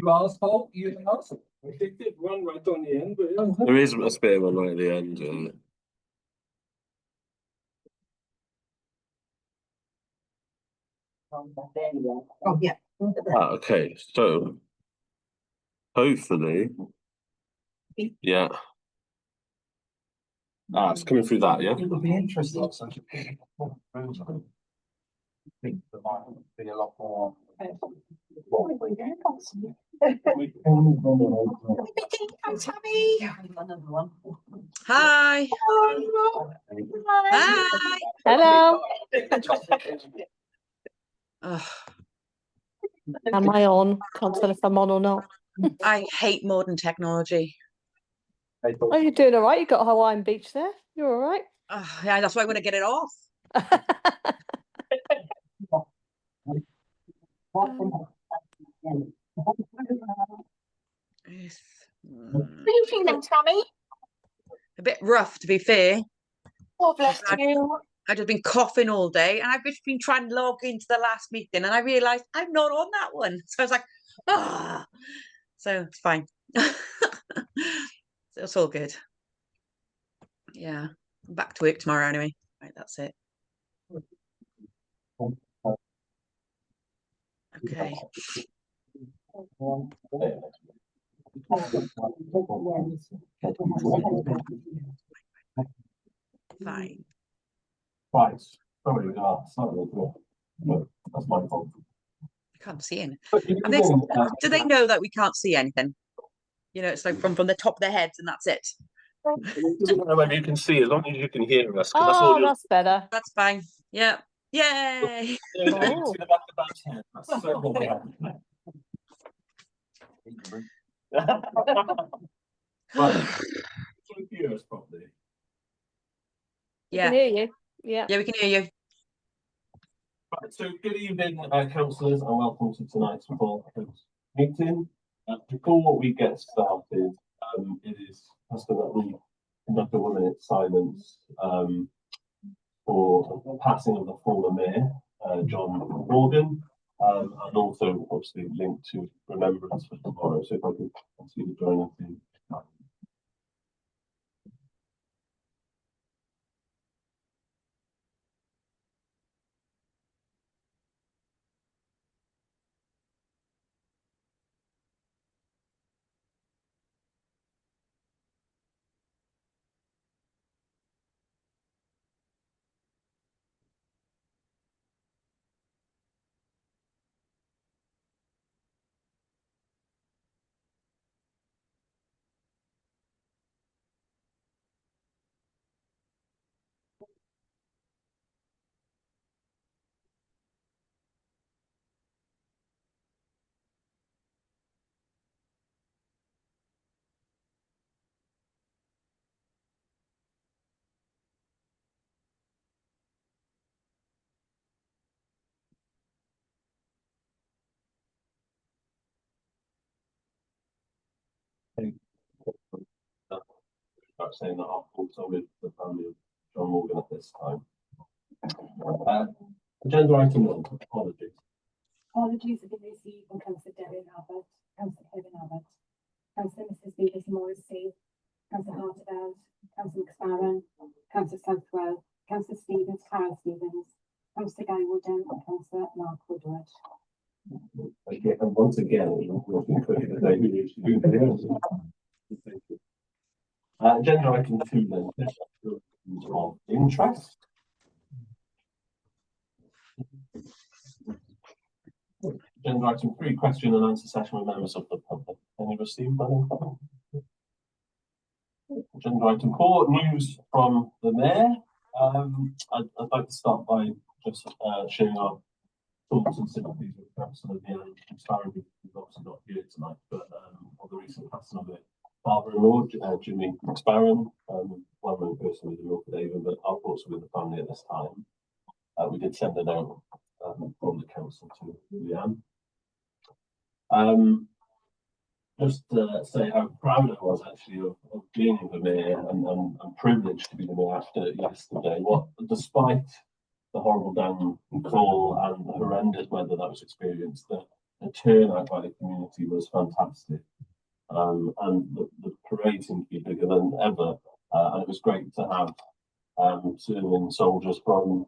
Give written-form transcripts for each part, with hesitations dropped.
You asshole, you asshole. They did run right on the end, but yeah. There is a spare one right at the end. Oh, yeah. Okay, so hopefully, yeah. It's coming through that, yeah. It would be interesting. Such a big rooms. I think there might be a lot more. Hi. Hi. Hello. Oh, Am I on? Can't tell if I'm on or not. I hate modern technology. Oh, you're doing all right. You got Hawaiian Beach there. You're all right. Yeah, that's why I want to get it off. Yes. How are you feeling, Tammy? A bit rough, to be fair. Oh, bless you. I've just been coughing all day, and I've just been trying to log into the last meeting, and I realised I'm not on that one. So I was like, so it's fine. So it's all good. Yeah, I'm back to work tomorrow anyway. Right, that's it. Okay. Fine. Right. Sorry, that's my fault. I can't see anything. Do they know that we can't see anything? You know, it's like from the top of their heads and that's it. It doesn't matter whether you can see, as long as you can hear us. Oh, that's better. That's fine. Yeah. Yay! Oh. Yeah. Can hear you. Yeah. Yeah, we can hear you. Right, so good evening, councillors, and welcome to tonight's full meeting. Before we get started, it is custom that we conduct a 1 minute silence for the passing of the former mayor, John Morgan, and also obviously linked to remembrance for tomorrow. So if I could ask you to join us in. Saying that our thoughts are with the family of John Morgan at this time. Agenda item 1, apologies. Apologies have been received from Councillor Derry Abbott, Councillor Kevin Abbott, Councillor Mrs. Beavis Morrissey, Councillor Harteveld, Councillor McSparron, Councillor Southwell, Councillor Stevens, Carol Stevens, Councillor Guy Wooden, and Councillor Mark Woodward. Okay, and once again, agenda item 2 then, of interest. Agenda item 3, question and answer session with members of the public. Any received by them? Agenda item 4, news from the mayor. I'd like to start by just sharing our thoughts and sympathies with Councillor McSparron, who's obviously not here tonight, but on the recent passing of it. Father-in-law, Jimmy McSparron, well known person with the Milford Avon, but our thoughts are with the family at this time. We did send a note from the council to Leanne. Just to say how proud I was actually of being the mayor and privileged to be the mayor after yesterday. Despite the horrible downfall and the horrendous weather that was experienced, that turnout by the community was fantastic. And the parade seemed to be bigger than ever. And it was great to have serving soldiers from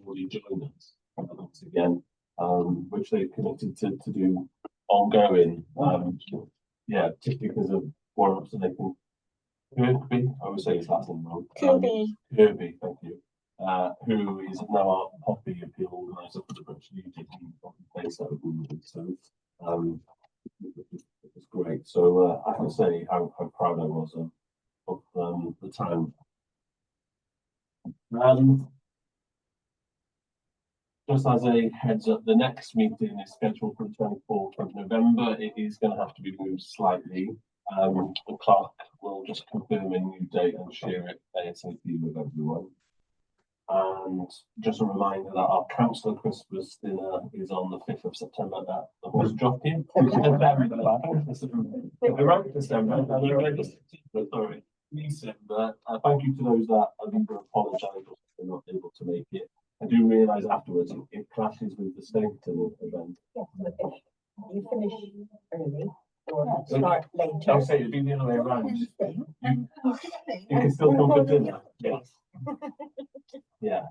already joined us once again, which they've committed to do ongoing. Yeah, just because of one of them, they can Kirby, I would say his last name wrong. Kirby. Kirby, thank you. Who is now our Poppy appeal organizer for the British Legion, based out of Milford. So it was great. So I can say how proud I was of the town. Just as a heads up, the next meeting is scheduled for the 24th of November. It is going to have to be moved slightly. The clerk will just confirm a new date and share it ASAP with everyone. And just a reminder that our council Christmas dinner is on the 5th of September at the Horse Jockey. I wrote December, and I wrote December, sorry. December. Thank you to those that I need to apologise if they're not able to make it. I do realise afterwards it clashes with the Stapleton event. You finish early or start later. I'll say it'd be the other way around. You can still come for dinner. Yes. Yeah.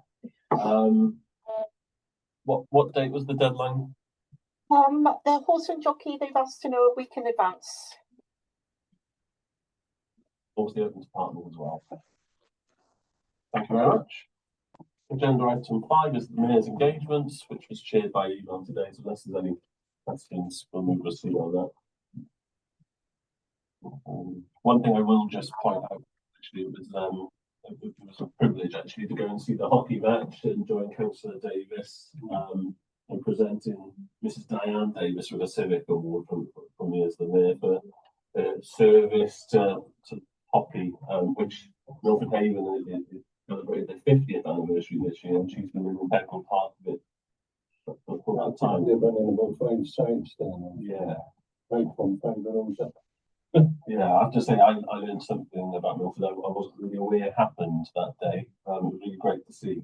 What date was the deadline? The horse and jockey, they've asked to know a week in advance. Also the open to partners as well. Thank you very much. Agenda item 5 is the Mayor's engagements, which was chaired by email today. So unless there's any questions, we'll move a seat on that. One thing I will just point out, actually, it was a privilege actually to go and see the hockey match and join Councillor Davis in presenting Mrs. Diane Davis with a Civic Award from me as the Mayor for service to hockey, which Milford Haven is celebrated their 50th anniversary this year, and she's been an integral part of it for that time. They're running about 5 sides down there. Yeah. Right from Rosa. Yeah, I have to say I learned something about Milford I wasn't really aware happened that day. It was really great to see.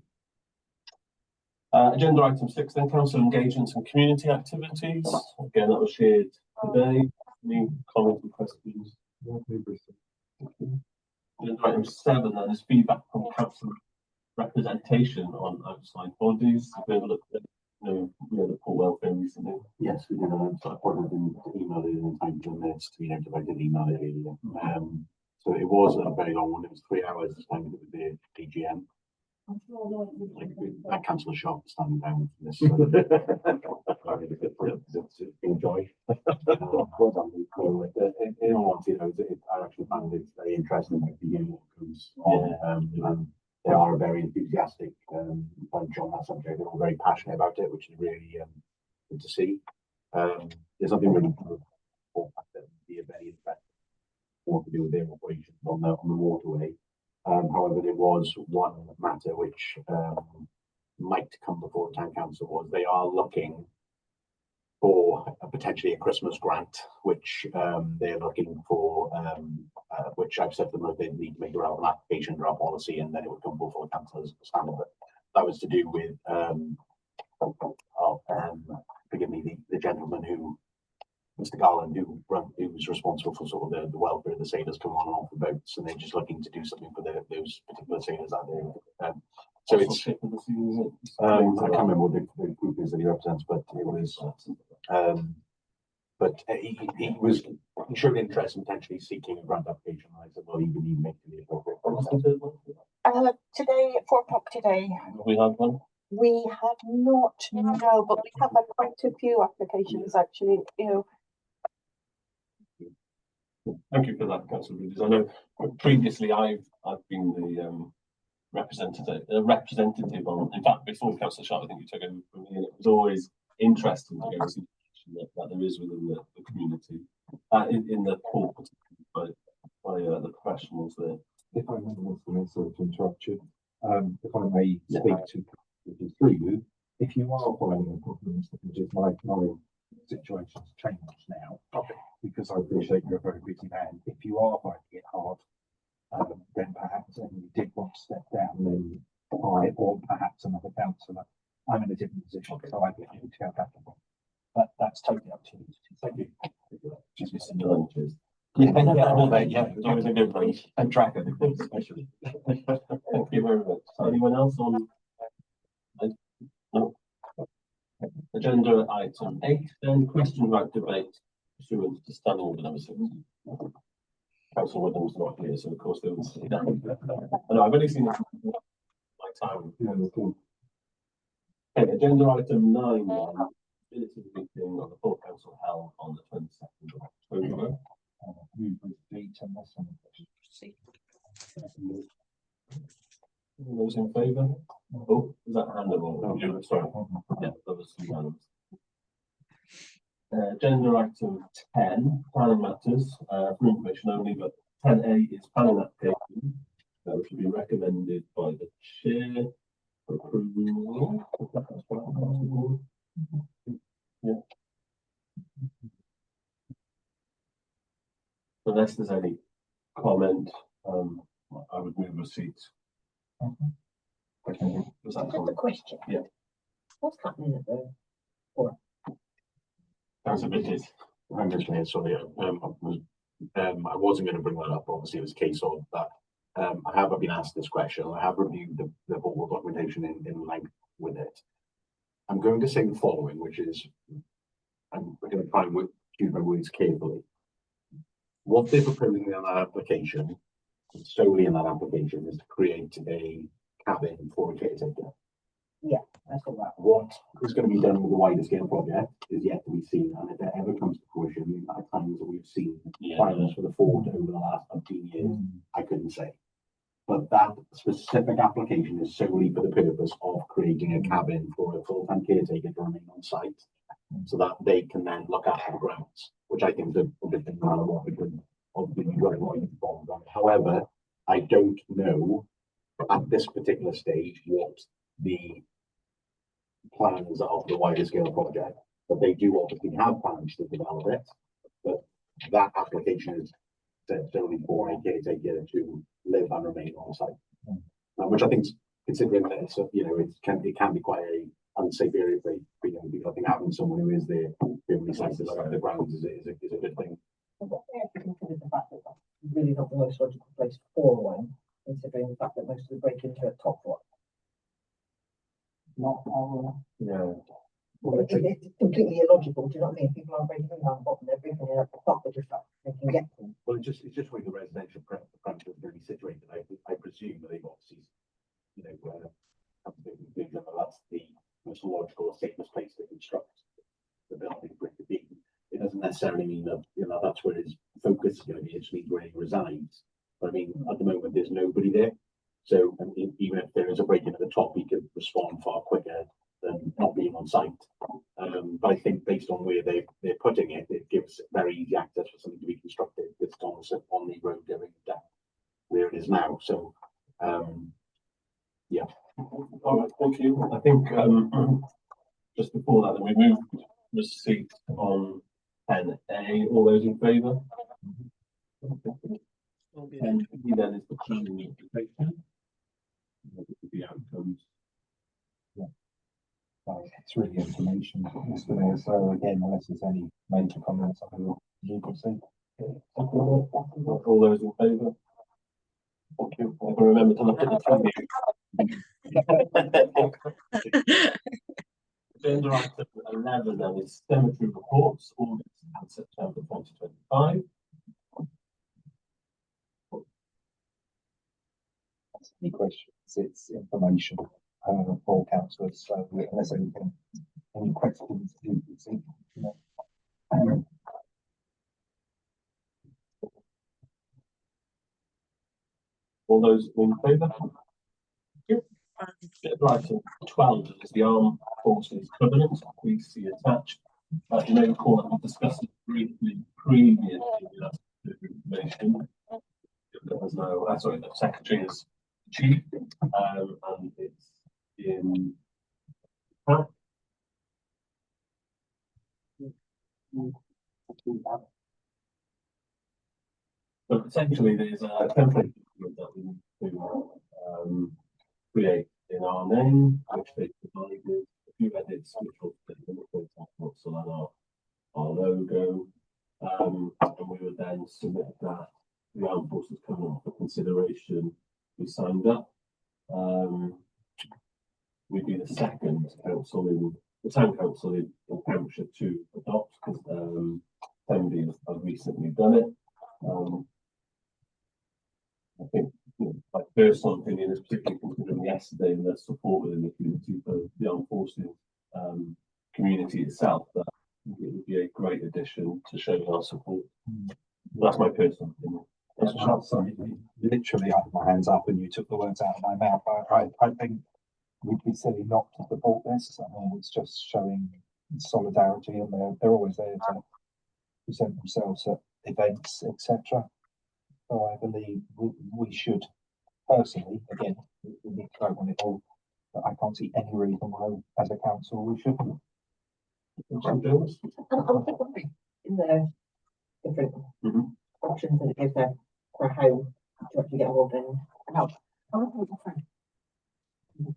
Agenda item 6 then, council engagements and community activities. Again, that was shared today. Any comments and questions? Agenda item 7 then is feedback from council representation on outside bodies. We've looked at the poor welfare recently. Yes, we did. So I probably didn't email it in time to the minutes to be noted. I did email it earlier. So it was a very long one. It was 3 hours this time with the DGM. Like Councillor Sharp standing down for this. Enjoy. In all honesty, I actually found it very interesting to hear what goes on. And they are a very enthusiastic bunch on that subject. They're all very passionate about it, which is really good to see. There's nothing really for that be a very interesting what to do with their operations on the waterway. However, there was one matter which might come before the town council was they are looking for potentially a Christmas grant, which they're looking for, which I've said to them that they need to make a relevant application for our policy, and then it would come before the council as a standard. But that was to do with, forgive me, the gentleman who, Mr. Garland, who was responsible for sort of the welfare of the sailors coming on and off the boats, and they're just looking to do something for those particular sailors out there. So it's, I can't remember what the group is that he represents, but it was, but he showed interest in potentially seeking a grant application. And I said, well, you would need to make the appropriate process. Today at 4 o'clock today. We had one. We have not, no, but we have had quite a few applications actually, Thank you for that, Councillor Bridges. I know previously I've been the representative on, in fact, before Councillor Sharp, I think you took over from me, and it was always interesting to go and see that there is within the community, in the port, by the professionals there. If I may sort of interrupt you, if I may speak to through you, if you are finding a problem, which is my situation's changed now, because I appreciate you're a very busy man. If you are finding it hard, then perhaps and you did want to step down, then I or perhaps another councillor, I'm in a different position, so I'd be able to go back. that's totally up to you. Thank you. Just missing the lunches. Yeah, all day, yeah, it's always a good lunch. And dragon, especially. Thank you very much. Anyone else on? No. Agenda item 8, then question about debate pursuant to standing order number 6. Councillor Woodham's not here, so of course they will see that. I know, I've only seen it my time. Okay, agenda item 9, then, minutes of the meeting of the full council held on the 22nd of October. All those in favour? Oh, is that hand or? Oh, sorry. Yeah, that was unanimous. Agenda item 10, planning matters, for information only, but 10A is planning application, which will be recommended by the chair for approval. Yeah. Unless there's any comment, I would move receipt. Okay. Was that Just a question. Yeah. What's happening at the That's a bit. I'm just saying, sorry, I wasn't going to bring that up. Obviously, it was a case of that. I have been asked this question. I have reviewed the whole documentation in length with it. I'm going to say the following, which is, I'm going to try and choose my words carefully. What they're proposing in that application, solely in that application, is to create a cabin for a caretaker. Yeah, that's all right. What is going to be done with the wider scale project is yet to be seen, and if it ever comes to fruition, the amount of times that we've seen filings for the Ford over the last 15 years, I couldn't say. But that specific application is solely for the purpose of creating a cabin for a full-time caretaker to remain on site, so that they can then look after the grounds, which I think is a good thing, no matter what, because obviously you've got a lot of involved on it. However, I don't know at this particular stage what the plans are for the wider scale project, but they do obviously have plans to develop it. But that application is set solely for a caretaker to live and remain on site, which I think, considering that it's it can be quite a unsafe area for young people. I think having someone who is there really site to look at the grounds is a good thing. But they actually considered the fact that that's really not the most logical place for one, considering the fact that most of the break-ins are at top one. Not Yeah. well, it's completely illogical. Do you know what I mean? People aren't breaking in down the bottom; they're breaking in at the top. They just they can get them. Well, it's just where the residential premises are going to be situated. I presume that they've obviously, come to the conclusion that that's the most logical, safest place to construct the building for it to be. It doesn't necessarily mean that that's where his focus is going to be. It just means where he resides. But I mean, at the moment, there's nobody there. So even if there is a break-in at the top, he could respond far quicker than not being on site. But I think based on where they're putting it, it gives very easy access for something to be constructed. It's on the road going down where it is now. So yeah. All right, thank you. I think just before that, then we moved receipt on 10A. All those in favour? And then is the planning application. The outcomes. It's really information, so again, unless there's any major comments, I will proceed. All those in favour? Thank you. Never remember to look at the time. Agenda item 11 then is cemetery reports, August and September 2025. Any questions? It's information for councillors. So unless anything, any questions, you can see. All those in favour? Item 12 is the Armed Forces Covenant. Please see attached. You may recall that we discussed it briefly previously. That's the information. There's no, sorry, the secretary is chief, and it's in. But essentially, there's a template that we need to create in our name, which they provided few edits which will fit in the council and our logo. And we would then submit that to the Armed Forces Covenant for consideration. We signed up. We'd be the second council in the town council in Hampshire to adopt, because Tenby have recently done it. I think, my personal opinion is, particularly considering yesterday the support within the community for the armed forces community itself, that I think it would be a great addition to showing our support. That's my personal opinion. Literally, I had my hands up and you took the words out of my mouth. I think we'd be silly not to support this. I mean, it's just showing solidarity, and they're always there to present themselves at events, etc. So I believe we should, personally, again, we need to vote on it all, but I can't see any reason why, as a council, we shouldn't. In the different options that it gives there for how to actually get involved in help.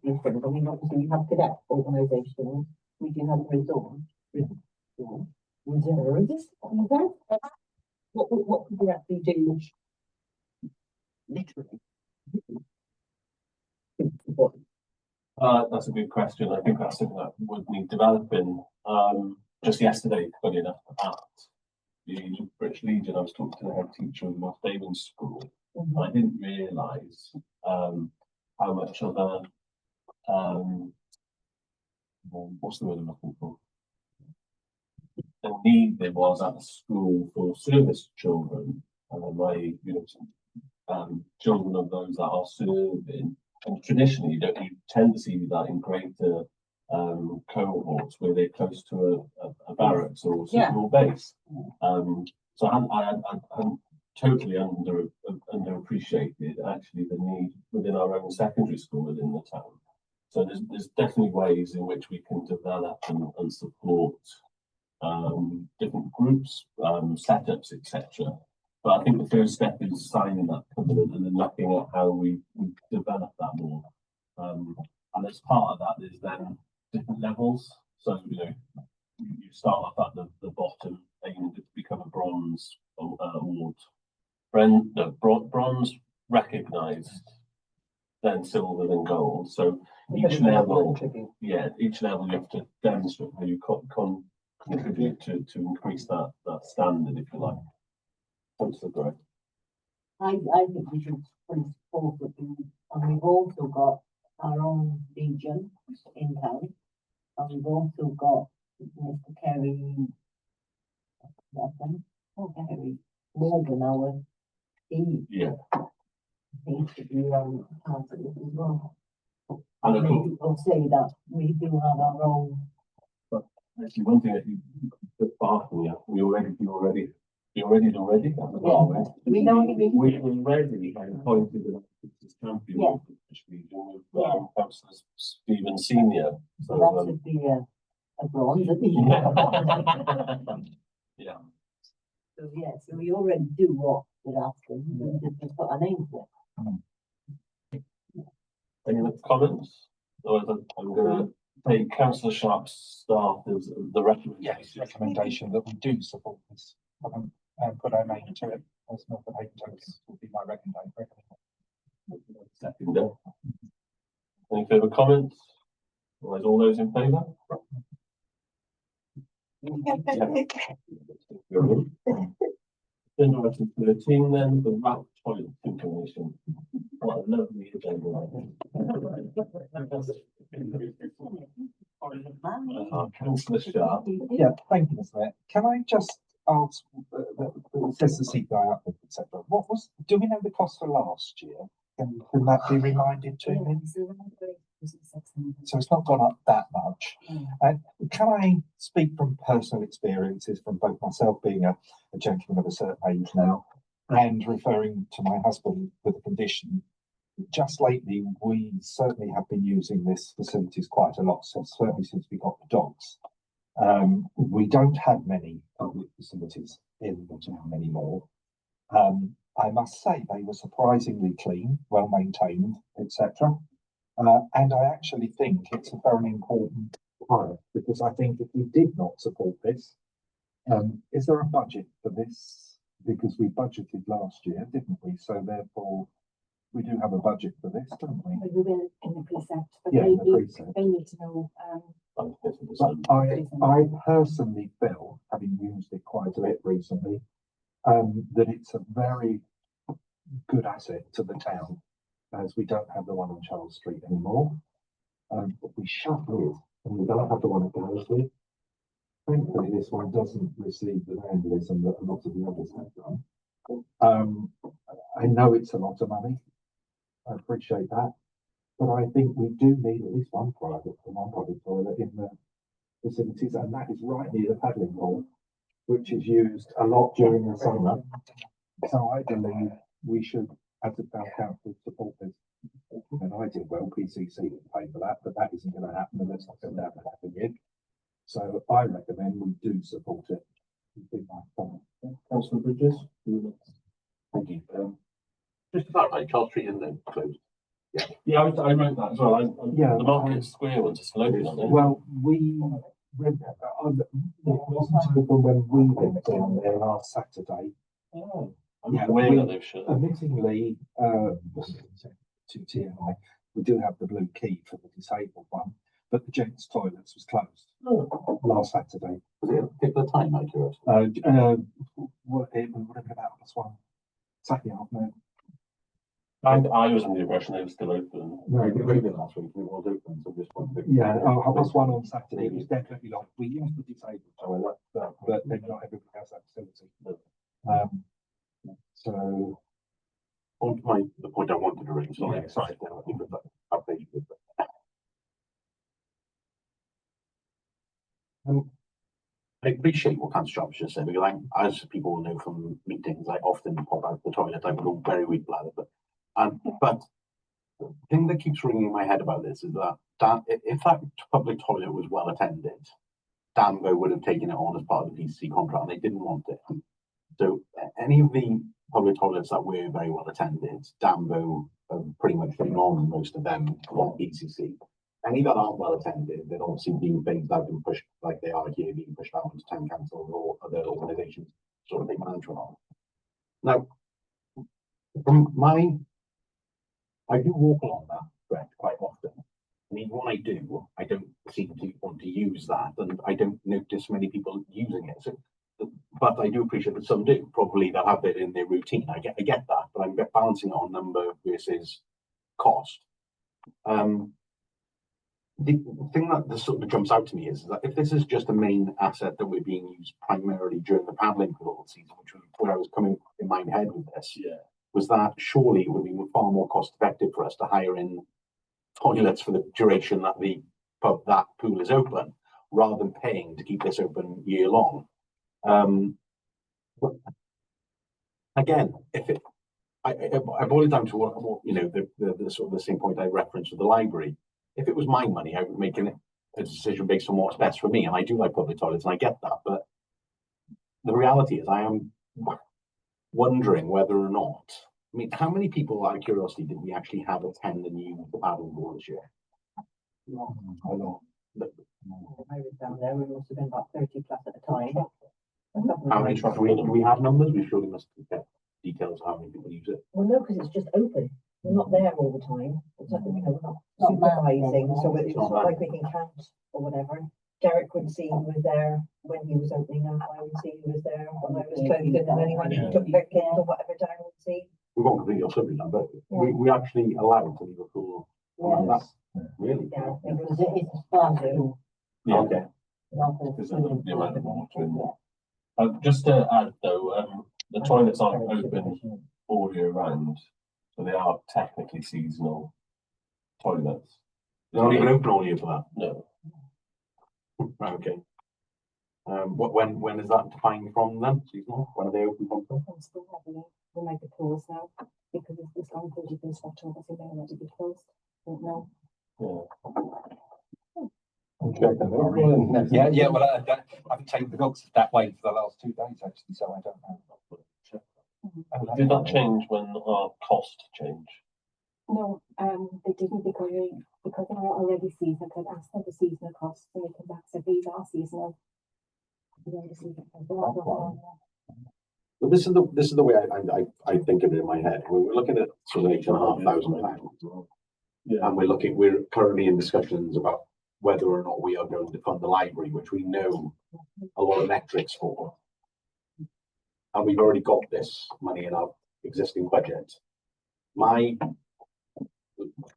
Different. I mean, obviously, we have cadet organisations, we do have reserves. What could we actually do? Literally. That's a good question. I think that's something that would need developing. Just yesterday, funny enough, at the British Legion, I was talking to the head teacher of North Daven's school. I didn't realise how much of a what's the word I'm looking for? The need there was at the school for service children, my children of those that are serving. And traditionally, you tend to see that in greater cohorts where they're close to a barracks or a signal base. So I'm totally underappreciated actually the need within our own secondary school within the town. So there's definitely ways in which we can develop and support different groups, setups, etc. But I think the first step is signing that covenant and then looking at how we develop that more. And as part of that, there's then different levels. So you start off at the bottom, aiming to become a bronze award. Bronze recognised, then silver, then gold. So each level you have to demonstrate how you contribute to increase that standard, if you like. Thanks for the I think we should support it, and we've also got our own legion in town, and we've also got Mr. Kerry Morgan, our he should be part of it as well. And many people say that we do have our own. But actually, one thing that you put far from you, we already. We know what you mean. We already had appointed an champion of the British Legion with Councillor Stephen Senior. So that should be a bronze, yeah. So we already do what we're asking. We just put our name to it. Any other comments? Or I'm going to take Councillor Sharp's staff as the recommendation that we do support this and put our name to it. As Milford Tokens would be my recommendation. Second. Any further comments? Otherwise, all those in favour? Agenda item 13 then, the RAP toilet information. What a lovely agenda. Councillor Sharp. Yeah, thank you, Mr. Mayor. Can I just ask, says the CPI uplift, etc. Do we know the cost for last year? Can that be reminded to me? So it's not gone up that much. And can I speak from personal experiences from both myself being a gentleman of a certain age now and referring to my husband with a condition? Just lately, we certainly have been using this facilities quite a lot, so certainly since we got the dogs. We don't have many public facilities in the town anymore. I must say they were surprisingly clean, well maintained, etc. And I actually think it's a very important higher, because I think if we did not support this, is there a budget for this? Because we budgeted last year, didn't we? So therefore, we do have a budget for this, don't we? We will in the precept, but Yeah, they, in the precept. they need to know, But I personally feel, having used it quite a bit recently, that it's a very good asset to the town, as we don't have the one on Charles Street anymore. But we shut it, and we don't have the one at Gallowsley. Thankfully, this one doesn't receive the vandalism that a lot of the others have done. I know it's a lot of money. I appreciate that. But I think we do need at least one private toilet in the facilities, and that is right near the paddling pool, which is used a lot during the summer. So I believe we should, as the town council, support this. And I did well, PCC would pay for that, but that isn't going to happen, and that's not going to happen yet. So I recommend we do support it. Councillor Bridges? Thank you. Just about right, Charles Street isn't then closed. Yeah, I wrote that as well. Yeah, the Market Square ones are still open, aren't they? Well, it wasn't open when we went down there last Saturday. Oh, I'm Yeah, aware we- that they've shut. Admittingly, to TNI, we do have the blue key for the disabled one, but the gents' toilets was closed last Saturday. Was it a particular time, I'm curious? What it would have been about +1 Saturday afternoon. I was under the impression they were still open. No, It was open last week, and it was open, so just one thing. yeah, +1 on Saturday. It was definitely locked. We used the disabled toilet, but then not everybody has that facility. So On to the point I wanted to raise, sorry, Yeah, sorry, I think that update with that. I appreciate what Councillor Sharp just said, because as people will know from meetings, I often pop out the toilet. I'm all very weak bladder, but the thing that keeps ringing in my head about this is that if that public toilet was well attended, Dambo would have taken it on as part of the PCC contract, and they didn't want it. So any of the public toilets that were very well attended, Dambo pretty much been on most of them on PCC. Any that aren't well attended, they're obviously being phased out and pushed, like they are here, being pushed out into town council or other organisations sort of take management on. Now, I do walk along that stretch quite often. And even when I do, I don't seem to want to use that, and I don't notice many people using it. So, but I do appreciate that some do. Probably they'll have it in their routine. I get that, but I'm balancing it on number versus cost. The thing that sort of jumps out to me is that if this is just a main asset that we're being used primarily during the paddling pool season, which was where I was coming in my head with this, was that surely it would be far more cost effective for us to hire in toilets for the duration that that pool is open, rather than paying to keep this open year long. But again, I boil it down to what the sort of the same point I referenced with the library. If it was my money, I would make a decision based on what's best for me, and I do like public toilets, and I get that. But the reality is, I am wondering whether or not. I mean, how many people, out of curiosity, did we actually have attend and use the paddling pool this year? I was down there, we must have been about 30 plus at the time. How many trucks do we have numbers? We surely must get details of how many people use it. Well, no, because it's just open. We're not there all the time. It's like, we're not supervising, so it's not like we can count or whatever. Derek would see who was there when he was opening up. I would see who was there when I was closing, and anyone who took their kids or whatever down would see. We won't completely off subject now, but we actually allowed to leave a pool. Yes. Really? Yeah, because it's a spa. Yeah. Okay. Because of the amount of water in there. Just to add though, the toilets aren't open all year round, so they are technically seasonal toilets. They're not even open all year for that. No. Right, okay. When is that defined from then? Seasonal? When are they open from? We'll make it close now, because it's long as you've been stopped, obviously they're already be closed. Don't know. Yeah. Well, I haven't taken the dogs that way for the last 2 days actually, so I don't know. Did that change when our cost changed? No, they didn't, because we because they are already seasonal, could ask them the seasonal costs and we come back, so these are seasonal. We already see that they're not on there. But this is the way I think of it in my head. When we're looking at sort of £8,500, Yeah. and we're currently in discussions about whether or not we are going to fund the library, which we know a lot of metrics for, and we've already got this money in our existing budget. My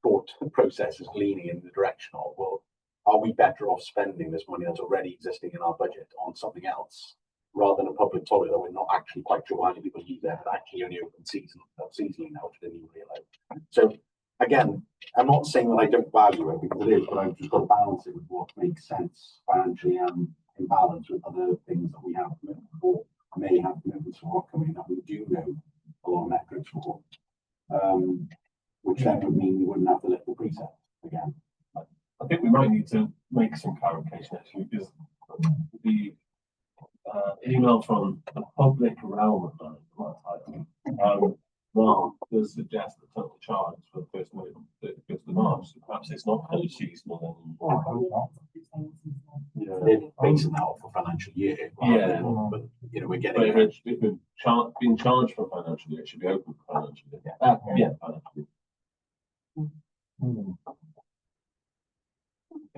thought process is leaning in the direction of, well, are we better off spending this money that's already existing in our budget on something else, rather than a public toilet that we're not actually quite sure how many people use that, but actually only open seasonally now, which I didn't even realise. So again, I'm not saying that I don't value it, because it is, but I've just got to balance it with what makes sense financially and in balance with other things that we have commitment for, may have commitments for upcoming that we do know a lot of metrics for, which then would mean we wouldn't have to lift the precept again. I think we might need to make some clarification actually, because the email from the public realm Mark does suggest the total charge for the first of March. So perhaps it's not fully seasonal anymore. Yeah. They're basing that off a financial year. Yeah. But you know, we're But getting. if we're being charged for a financial year, it should be open for financial year. Yeah, financial year.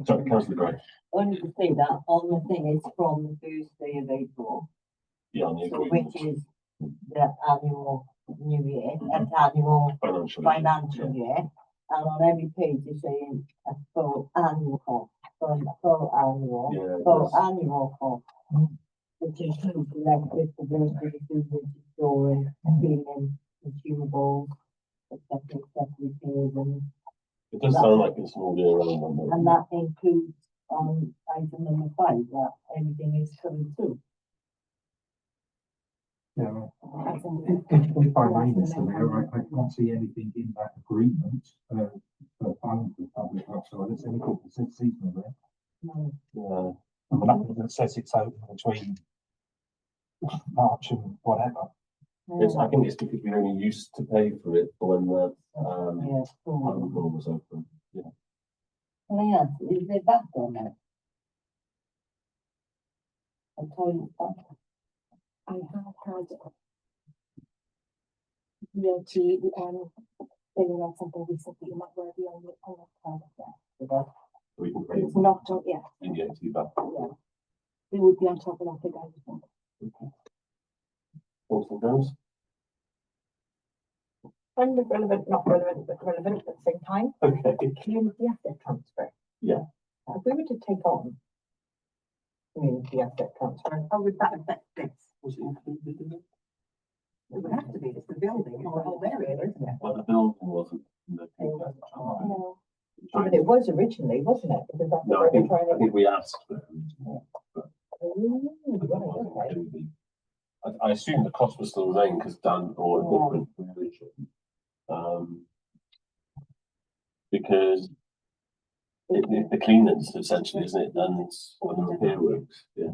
Sorry, Councillor Gray. Only to say that on the thing is from the first day of April, Yeah, on the so agreement. which is the annual new year, annual financial year. And on every page it's saying a full annual cost, full annual cost, which includes electricity, food, storage, cleaning, consumables, etc., repairs, and It does sound like it's an all year round one. and that includes item number 5 that everything is covered too. Yeah, if I may, Mr. Mayor, I can't see anything in that agreement for fund for public health, so it's any called seasonal there. No. Yeah. And nothing that says it's open between March and whatever. It's, I think it's because we only used to pay for it when the Cool. alcohol was open. Yeah. Can I ask, is there that on there? A toilet bath? I have had DOT, figuring out something recently, you might want to be on the card there. We can pay It's not, yeah, in the AT back. yeah. We would be on top of that figure, I just think. Councillor Jones? Kind of relevant, not relevant, but relevant at the same time. Okay. Community asset transfer. Yeah. If we were to take on community asset transfer, how would that affect this? Was it included in it? It would have to be, it's the building, or the whole area, isn't it? Well, the building wasn't in the No, But it was originally, wasn't it? Because that's No, I what they're think, trying I think we asked for it. Ooh, right, okay. I assume the cost will still remain because done or different from the original. Because the cleaners essentially, isn't it? And it's when the repair works. Yeah.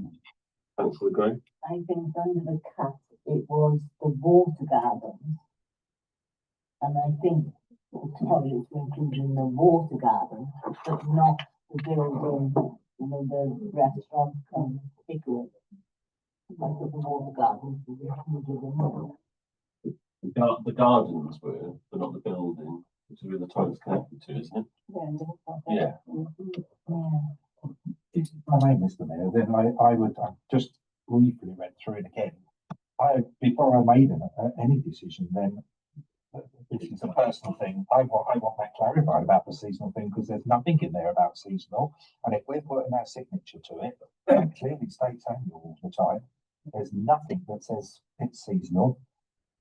Thanks for the growth. I think under the cut, it was the water gardens. And I think the toilets were included in the water garden, but not the building, you know, the restaurant and takeaway. I thought the water gardens were included in that. The gardens were, but not the building, which is where the toilet's connected to, isn't it? Yeah. If I may, Mr. Mayor, then I would just briefly read through it again. Before I made any decision, then this is a personal thing. I want that clarified about the seasonal thing, because there's nothing in there about seasonal. And if we're putting our signature to it, clearly states annual all the time. There's nothing that says it's seasonal.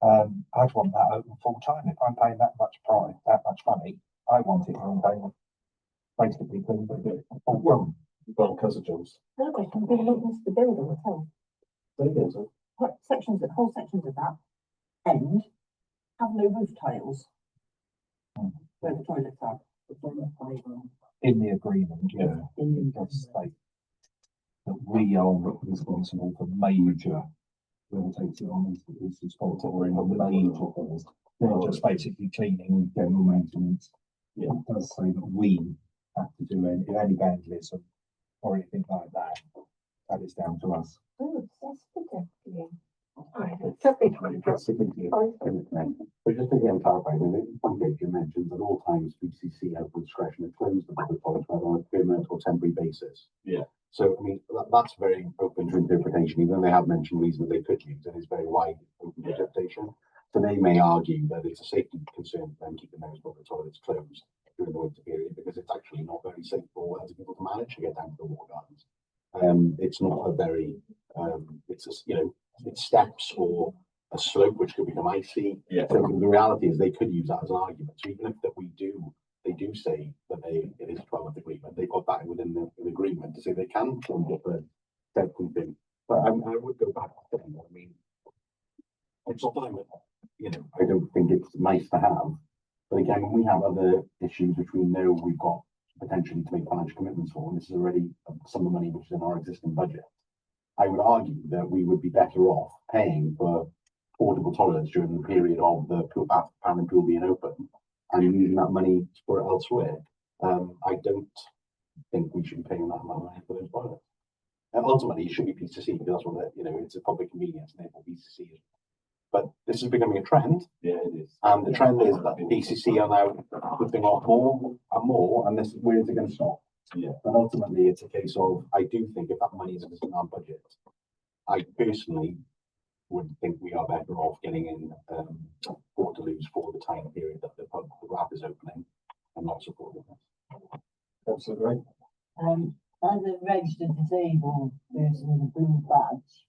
I'd want that open full time. If I'm paying that much money, I want it maintained basically clean. Well, Councillor Jones. Another question, we look into the building itself. What sections, whole sections of that end have no roof tiles. Where the toilets are. In the agreement, yeah, it does state that we are responsible for major, whoever takes it on is responsible for major things. They're just basically cleaning, general maintenance. Yeah, it does say that we have to do any vandalism or anything like that, that is down to us. Oh, that's good. So just again clarify, I mean, the point that you mentioned at all times, BCC have discretion to close the public toilets whether on a permanent or temporary basis. Yeah. So, I mean, that's very open to interpretation, even though they have mentioned reasons they could use, and it's very wide open to interpretation. So they may argue that it's a safety concern for them keeping those public toilets closed during the winter period, because it's actually not very safe for other people to manage to get down to the water gardens. It's not a very, it's a, you know, it's steps or a slope which could become icy. Yeah. So the reality is they could use that as an argument. So even if that they do say that it is a 12-month agreement, they've got that within the agreement to say they can come up with thing. But I would go back to saying, I mean, it's not that I'm, you know, I don't think it's nice to have. But again, when we have other issues which we know we've got potentially to make financial commitments for, and this is already some of the money which is in our existing budget, I would argue that we would be better off paying for portable toilets during the period of the pool, bath, pan and pool being open, and using that money for it elsewhere. I don't think we should be paying that amount of money for those toilets. And ultimately, it should be PCC, because that's what you know, it's a public convenience, and therefore PCC is. But this is becoming a trend. Yeah, it is. And the trend is that PCC are now putting off more and more, and this where is it going to stop? Yeah. And ultimately, it's a case of, I do think if that money is in our budget, I personally would think we are better off getting in Waterloos for the time period that the RAP is opening and not supporting this. Absolutely. As a registered disabled person with a blue badge,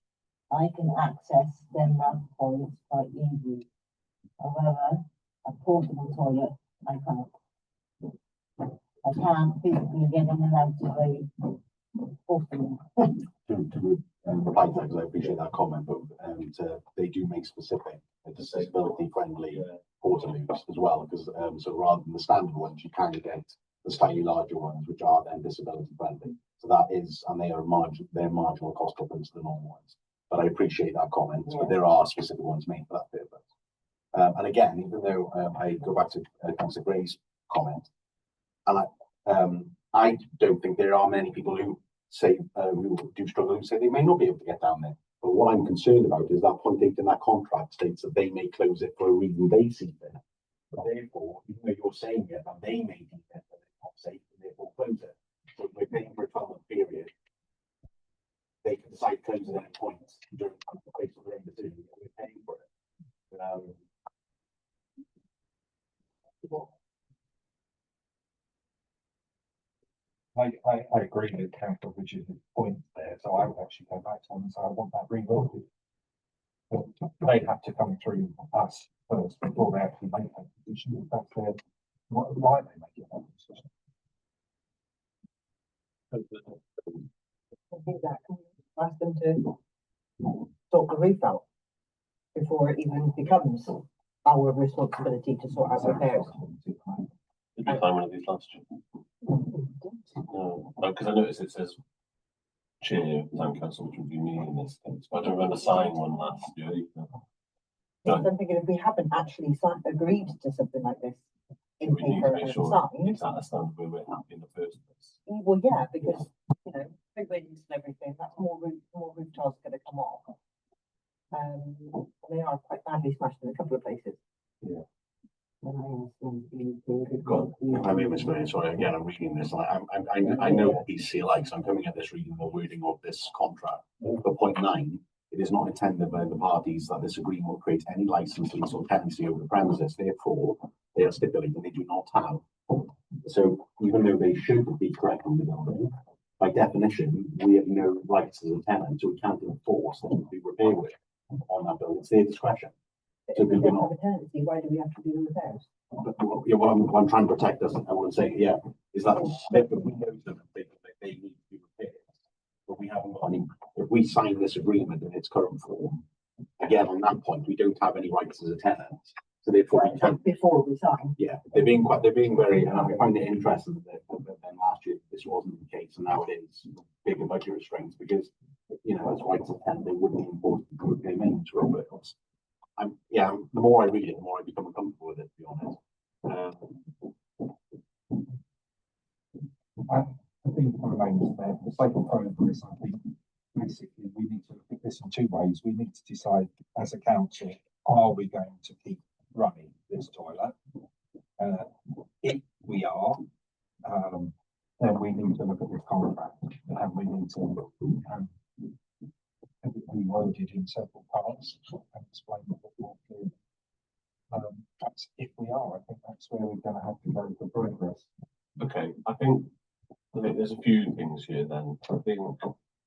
I can access them ramp toilets quite easily. However, a portable toilet, I can't. I can't physically get in and out of a portable. To reply to that, because I appreciate that comment, but they do make specific disability friendly Waterloos as well, because so rather than the standard ones, you can get the slightly larger ones, which are then disability friendly. So that is, and they are marginal cost difference to the normal ones. But I appreciate that comment, but there are specific ones made for that purpose. And again, even though I go back to Councillor Gray's comment, and I don't think there are many people who say who do struggle, who say they may not be able to get down there. But what I'm concerned about is that point 8 in that contract states that they may close it for a reason they see fit. But therefore, even though you're saying it, that they may deem it that it's not safe and therefore close it. So if we're paying for a 12-month period, they can decide to close it at any point during the place of their own decision. We're paying for it. I agree with Councillor Richard's point there, so I would actually go back to them and say I want that reloaded. But they have to come through us first before they actually make that decision. That's clear why they make that decision. I think that can ask them to sort the roof out before it even becomes our responsibility to sort out repairs. Did you find one of these last year? No, because I noticed it says chair of town council, which would be me in this case, but I don't remember signing one last year. I'm thinking if we haven't actually agreed to something like this in We need to paper make and sure signed, it's at a standard where we're happy in the first place. well, yeah, because you know, big winds and everything, that's more roof tiles going to come off. They are quite badly smashed in a couple of places. Yeah. God, if I may mislead, sorry, again, I'm reading this. I know what BCC likes. I'm coming at this reading the wording of this contract. For point 9, it is not intended by the parties that this agreement will create any license, lease, or tenancy over the premises. Therefore, they are stipulating they do not have. So, even though they should be correct on the building, by definition, we have no rights as a tenant, so we can't enforce them to do repair work on that building. It's their discretion. So if we don't have a tenancy, why do we have to do the repairs? But what I'm trying to protect us, I want to say, yeah, is that if we know them, they need to be repaired, but we haven't got any. If we sign this agreement in its current form, again on that point, we don't have any rights as a tenant. So therefore, we can't. Before we sign. Yeah, they're being very. And I find it interesting that last year this wasn't the case, and now it is. Bigger budget restraints because you know as rights as a tenant, they wouldn't enforce the group payments for bills. The more I read it, the more I become uncomfortable with it, to be honest. sake of progress, I think basically we need to look at this in two ways. We need to decide as a council, are we going to keep running this toilet? If we are, then we need to look at this contract and we need to have it reworded in several parts and explain it a bit more clearly. Perhaps if we are, I think that's where we're going to have to go for progress. Okay, I think there's a few things here then. I think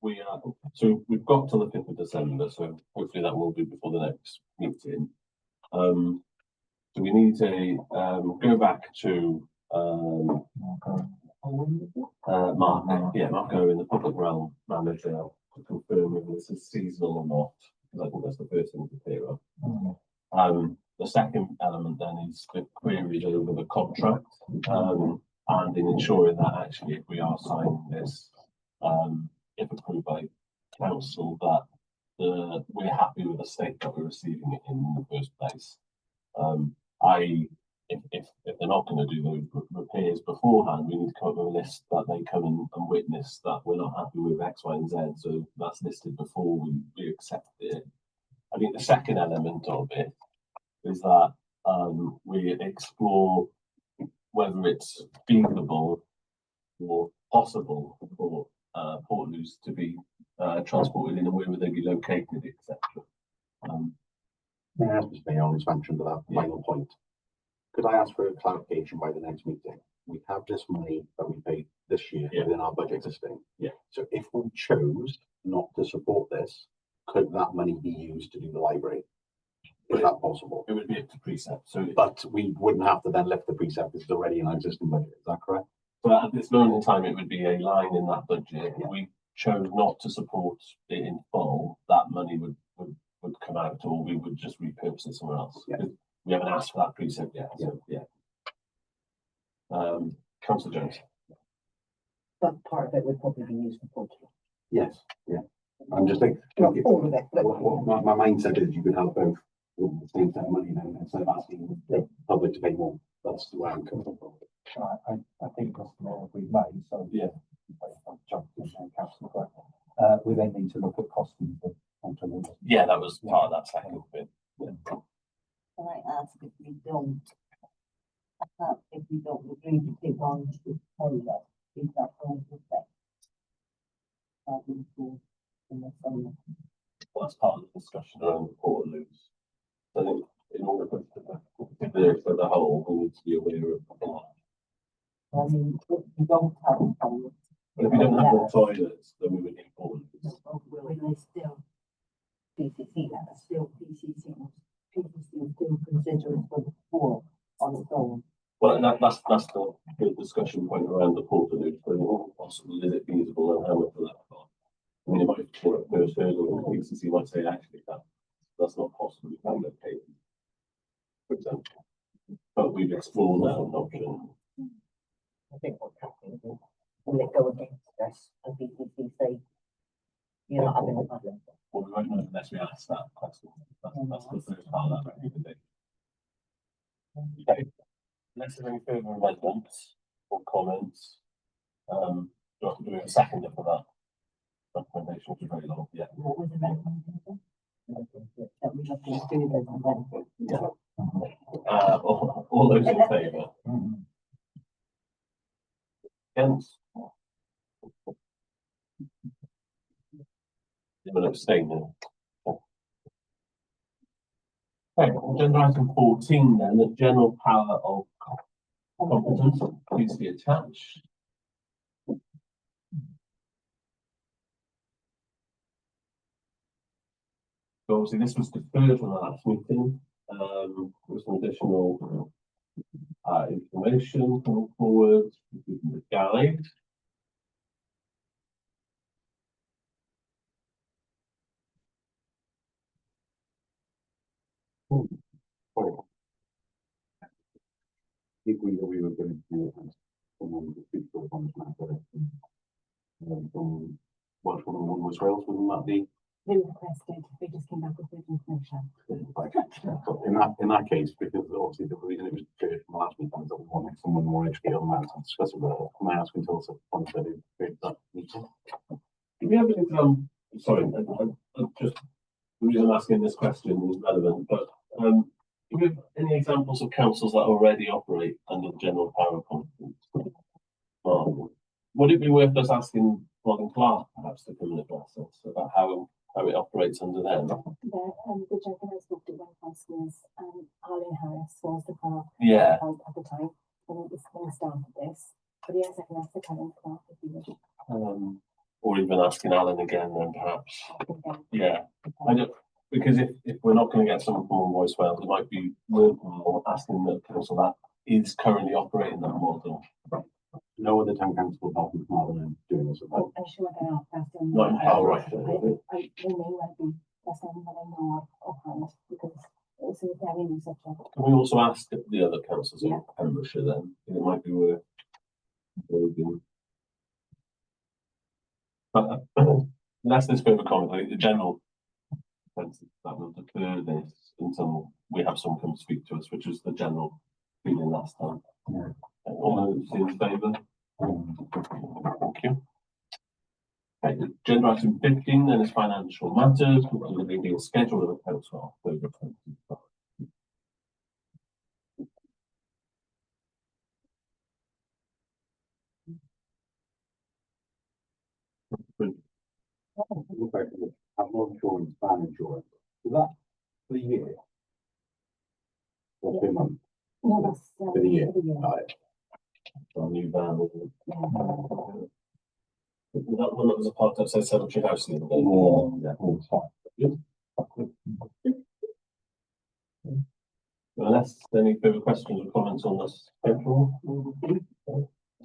we are, so we've got to the 5th of December, so hopefully that will be before the next meeting. So we need to go back to Marco in the public realm manager to confirm whether this is seasonal or not, because I think that's the first thing to clear up. The second element then is the queries over the contract, and in ensuring that actually if we are signing this, if approved by council, that we're happy with the state that we're receiving it in the first place. If they're not going to do those repairs beforehand, we need to come up with a list that they come and witness that we're not happy with X, Y, and Z. So that's listed before we accept it. I think the second element of it is that we explore whether it's feasible or possible for Portaloos to be transported in a way where they be located, etc. May I ask Mr. Mayor on expansion to that final point? Could I ask for a clarification by the next meeting? We have this money that we paid this year within our budget existing. Yeah. So if we chose not to support this, could that money be used to do the library? Is that possible? It would be up to precept. So, but we wouldn't have to then lift the precept because it's already in our existing budget. Is that correct? But at this moment in time, it would be a line in that budget. Yeah. If we chose not to support it in full, that money would come out, or we would just repurpose it somewhere else. Yeah. We haven't asked for that precept yet. So, Councillor Jones. But part of it would probably be used for Portugal. Yes. Yeah. I'm just thinking. Not all of it, but What my mindset is, you could have both with the same set of money now instead of asking the public to pay more. That's the way I'm coming from. I think that's the more we've made. So Yeah. I've jumped in there, Councillor. We then need to look at costing for Portaloos. Yeah, that was part of that second bit. Yeah. can I ask if we don't agree to take on this toilet, is that going to affect in the summer? Well, that's part of the discussion around the Portaloos. I think in order for the whole, we need to be aware of that. I mean, if we don't have a toilet. But if we don't have the toilets, then we would need Portaloos. When they still PCC, that's still PCC still consider it for the poor on its own. Well, that's the discussion point around the Portaloos. What possible is it feasible and how much will that cost? I mean, it might be for a first hurdle, and PCC might say actually that's not possible. We can't locate it, for example. But we've explored that as an option. I think what's happening is will it go against us and PCC say you're not having a problem? Well, we won't know unless we ask that question. That's the first part of that recommendation. Okay. Unless there's any further amendments or comments, do I have to do a second for that recommendation, which is very long? Yeah. What was the recommendation? That we have to do this and then. Yeah. All those in favour? Against? Anyone abstaining? Okay, agenda item 14 then, the general power of competence, please be attached. So obviously this was deferred from the last meeting, with some additional information coming forward from the guide. If we were going to do it, someone would speak to on this matter. From Welsh Women, One West Wales, wouldn't that be they requested, they just came back with the information. In that case, because obviously the reason it was clear from last week was that we wanted someone more educated on that and discuss it. Can I ask until such point that it creates that meeting? Do we have an example? Sorry, just the reason I'm asking this question is relevant, but do we have any examples of councils that already operate under the general power of confidence? Would it be worth us asking Robin Clark perhaps to come and address us about how it operates under them? The gentleman I spoke to one councillors, Alan Harris was the clerk Yeah. at the time when we started this. But yes, I can ask the current clerk if you wish. Or even asking Alan again, then perhaps. Yeah, I don't, because if we're not going to get someone from Voice Wales, it might be worthwhile asking the council that is currently operating that model. No other town council apart from Alan doing this. I'm sure there are first and No, oh, right. I they may well be first and that I know of hand because it's a very new subject. Can we also ask the other councils Yeah. in Pembrokeshire then? It might be worth doing. But unless there's further comment, like the general consensus that will defer this until we have someone come speak to us, which was the general feeling last time. Yeah. All those in favour? Thank you. Okay, agenda item 15 then is financial matters, which is the meeting schedule of the council October 25. Have more insurance, van insurance. Is that for the year? Or per month? No, that's For the year. For the year. Right. Our new van, isn't it? Yeah. That one that was a part of, say, Cemetery House the other day. Yeah, it's fine. Unless any further questions or comments on this schedule.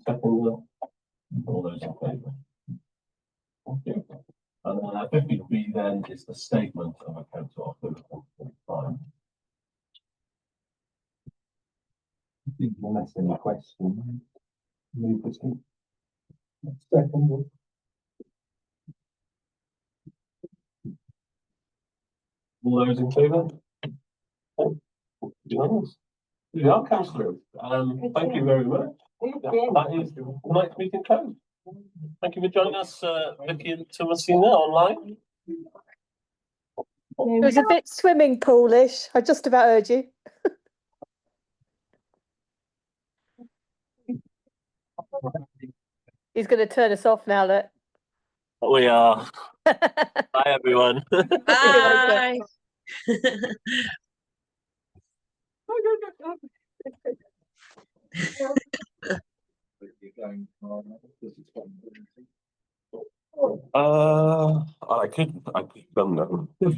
Second, all those in favour? Thank you. And then 53 then is the statement of account to October 2025. I think unless any question. Move this in. Second. All those in favour? Unanimous. Here we are, councillors. Thank you very much. That is tonight's meeting closed. Thank you for joining us, Vicky and Thomasina online. It was a bit swimming poolish. I just about heard you. He's going to turn us off now, look. We are. Bye, everyone. Bye. I could done that.